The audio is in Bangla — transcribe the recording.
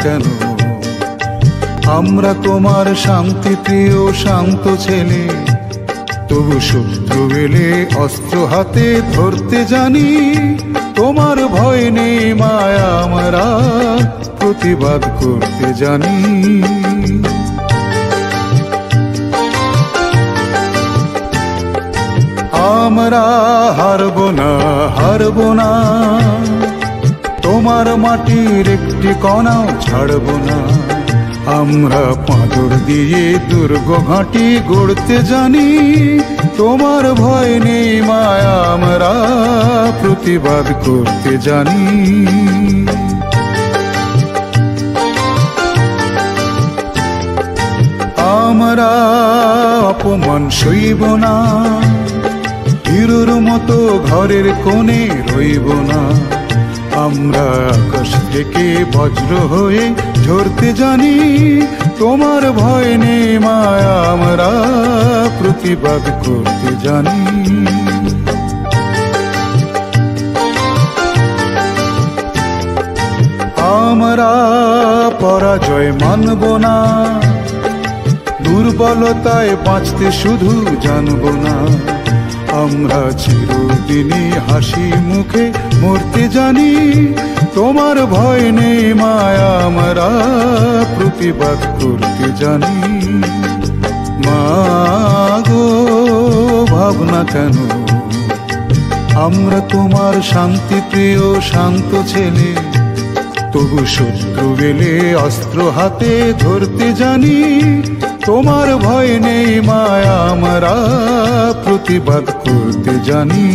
কেন? আমরা তোমার শান্তি প্রিয় শান্ত ছেলে, তবু শত্রু এলে অস্ত্র হাতে ধরতে জানি। তোমার ভয় নেই মায়া, আমরা প্রতিবাদ করতে জানি। আমরা হারব না, হারব না, তোমার মাটির একটি কণাও ছাড়ব না। আমরা পাথর দিয়ে দুর্গ ঘাঁটি গড়তে জানি। তোমার ভয় নেই মায়া, আমরা প্রতিবাদ করতে জানি। আমরা অপমান সইব না, হিরোর মতো ঘরের কোণে রইব না। আমরা আকাশ থেকে বজ্র হয়ে ঝরতে জানি। তোমার ভয় নেই মায়া, আমরা প্রতিবাদ করতে জানি। আমরা পরাজয় মানব না, দুর্বলতায় বাঁচতে শুধু জানব না। আমরা চিরদিনই হাসি মুখে মরতে জানি। তোমার ভয় নেই মায়া, আমরা প্রতিবাদ করতে জানি। মা গো ভাবনা কেন? আমরা তোমার শান্তি প্রিয় শান্ত ছেলে, তবু শত্রু এলে অস্ত্র হাতে ধরতে জানি। তোমার ভয় নেই মায়া, আমরা প্রতিবাদ করতে জানি।